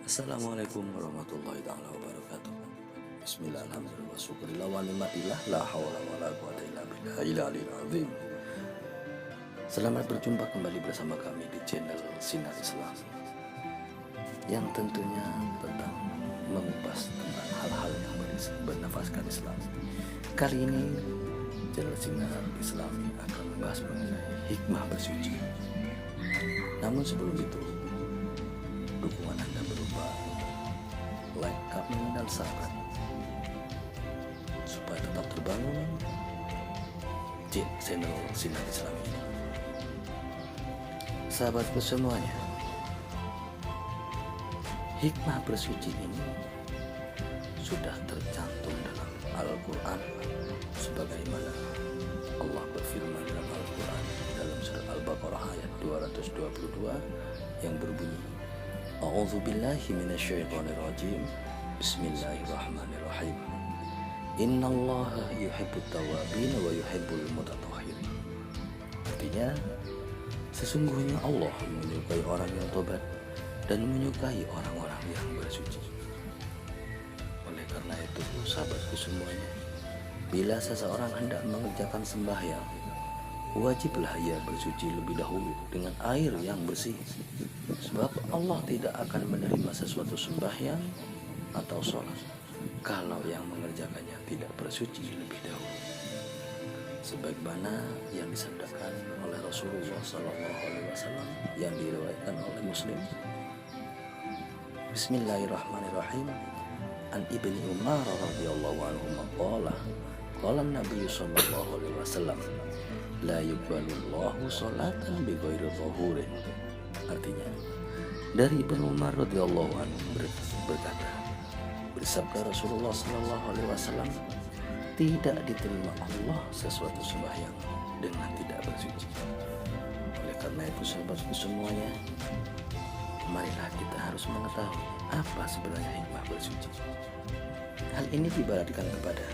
Assalamualaikum warahmatullahi taala wabarakatuh. Bismillah, alhamdulillah, syukurillah wa nikmatillah, la haula wala quwata illa billahil aliyil azim. Selamat berjumpa kembali bersama kami di channel Sinar Islam, yang tentunya tentang mengupas tentang hal-hal yang bernafaskan Islam. Kali ini channel Sinar Islam akan membahas mengenai hikmah bersuci. Namun sebelum itu, dukungan Anda berupa like, comment, dan subscribe supaya tetap terbangun channel Sinar Islam ini. Sahabatku semuanya, hikmah bersuci ini sudah tercantum dalam Al-Quran, sebagaimana Allah berfirman dalam Al-Quran dalam surat Al-Baqarah ayat 222 yang berbunyi, A'udzubillahi minasyaitonirrajim. Bismillahirrahmanirrahim. Innallaha yuhibbut tawwabin wa yuhibbul mutatahhirin. Artinya, sesungguhnya Allah menyukai orang yang tobat dan menyukai orang-orang yang bersuci. Oleh karena itu, sahabatku semuanya, bila seseorang hendak mengerjakan sembahyang, wajiblah ia bersuci lebih dahulu dengan air yang bersih. Sebab Allah tidak akan menerima sesuatu sembahyang atau sholat kalau yang mengerjakannya tidak bersuci lebih dahulu. Sebagaimana yang disabdakan oleh Rasulullah SAW yang diriwayatkan oleh Muslim. Bismillahirrahmanirrahim. An Ibni Umar radhiyallahu anhu qala qala Nabi sallallahu alaihi wasallam, la yuqbalullahu sholatan bighairi dhuhurin. Artinya, dari Ibnu Umar radhiyallahu anhu berkata, bersabda Rasulullah sallallahu alaihi wasallam, tidak diterima Allah sesuatu sembahyang dengan tidak bersuci. Oleh karena itu, sahabatku semuanya, marilah kita harus mengetahui apa sebenarnya hikmah bersuci. Hal ini diibaratkan kepada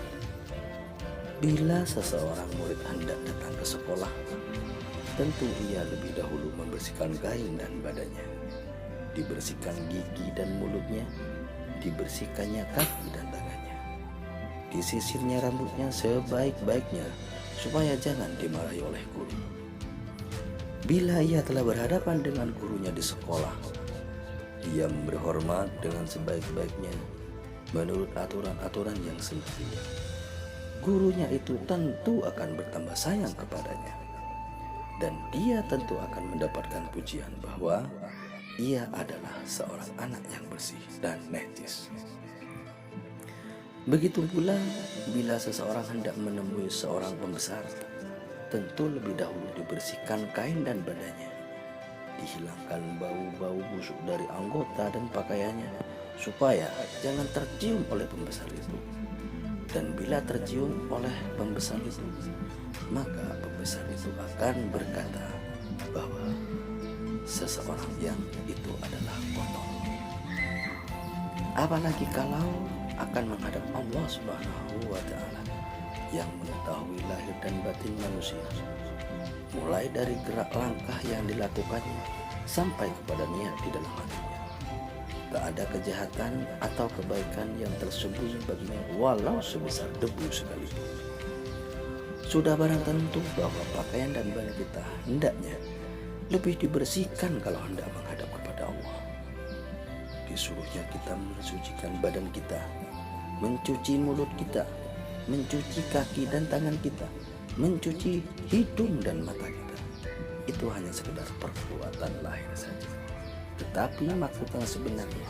bila seseorang murid hendak datang ke sekolah, tentu ia lebih dahulu membersihkan kain dan badannya, dibersihkan gigi dan mulutnya, dibersihkannya kaki dan tangannya, disisirnya rambutnya sebaik-baiknya supaya jangan dimarahi oleh guru. Bila ia telah berhadapan dengan gurunya di sekolah, ia memberi hormat dengan sebaik-baiknya menurut aturan-aturan yang semestinya. Gurunya itu tentu akan bertambah sayang kepadanya, dan dia tentu akan mendapatkan pujian bahwa ia adalah seorang anak yang bersih dan netis. Begitu pula bila seseorang hendak menemui seorang pembesar, tentu lebih dahulu dibersihkan kain dan badannya, dihilangkan bau-bau busuk dari anggota dan pakaiannya supaya jangan tercium oleh pembesar itu. Dan bila tercium oleh pembesar itu, maka pembesar itu akan berkata bahwa seseorang yang itu adalah kotor. Apalagi kalau akan menghadap Allah Subhanahu wa Ta'ala yang mengetahui lahir dan batin manusia, mulai dari gerak langkah yang dilakukannya sampai kepada niat di dalam hatinya. Tak ada kejahatan atau kebaikan yang tersembunyi baginya walau sebesar debu sekalipun. Sudah barang tentu bahwa pakaian dan badan kita hendaknya lebih dibersihkan kalau hendak menghadap kepada Allah. Disuruhnya kita mensucikan badan kita, mencuci mulut kita, mencuci kaki dan tangan kita, mencuci hidung dan mata kita. Itu hanya sekedar perbuatan lahir saja. Tetapi maksud yang sebenarnya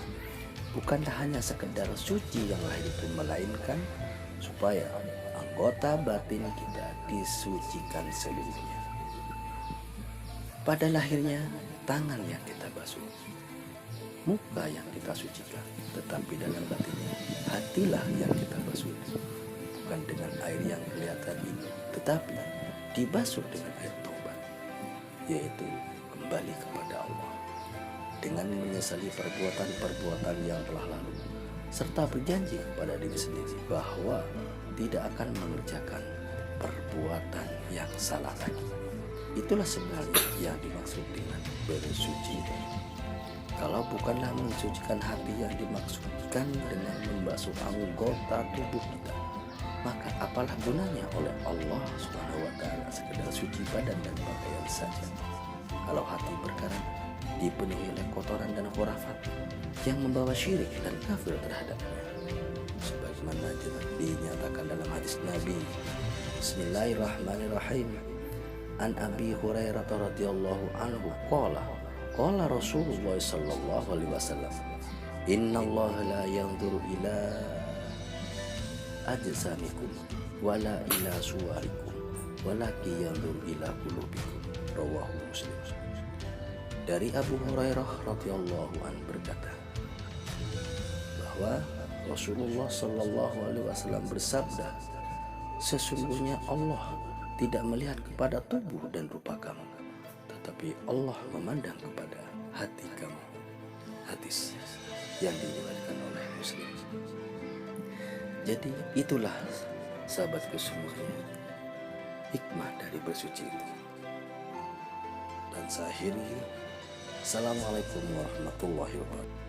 bukanlah hanya sekedar suci yang lahir itu, melainkan supaya anggota batin kita disucikan seluruhnya. Pada lahirnya, tangan yang kita basuh, muka yang kita sucikan, tetapi dalam batinnya, hatilah yang kita basuh. Bukan dengan air yang kelihatan ini, tetapi dibasuh dengan air taubat, yaitu kembali kepada Allah dengan menyesali perbuatan-perbuatan yang telah lalu, serta berjanji kepada diri sendiri bahwa tidak akan mengerjakan perbuatan yang salah lagi. Itulah sebenarnya yang dimaksud dengan bersuci. Kalau bukanlah mensucikan hati yang dimaksudkan dengan membasuh anggota tubuh kita, maka apalah gunanya oleh Allah Subhanahu wa taala sekedar suci badan dan pakaian saja. Kalau hati berkarat, dipenuhi oleh kotoran dan khurafat yang membawa syirik dan kafir terhadapnya. Sebagaimana dinyatakan dalam hadis Nabi, Bismillahirrahmanirrahim. An Abi Hurairah radhiyallahu anhu qala Rasulullah sallallahu alaihi wasallam, innallaha la yanzuru ila ajsamikum wala ila suwarikum walakin yanzuru ila qulubikum. Rawahu Muslim. Dari Abu Hurairah radhiyallahu anhu berkata bahwa Rasulullah sallallahu alaihi wasallam bersabda, sesungguhnya Allah tidak melihat kepada tubuh dan rupa kamu, tetapi Allah memandang kepada hati kamu. Hadis yang diriwayatkan oleh Muslim. Jadi itulah sahabatku semuanya, hikmah dari bersuci itu. Dan saya akhiri, assalamualaikum warahmatullahi wabarakatuh.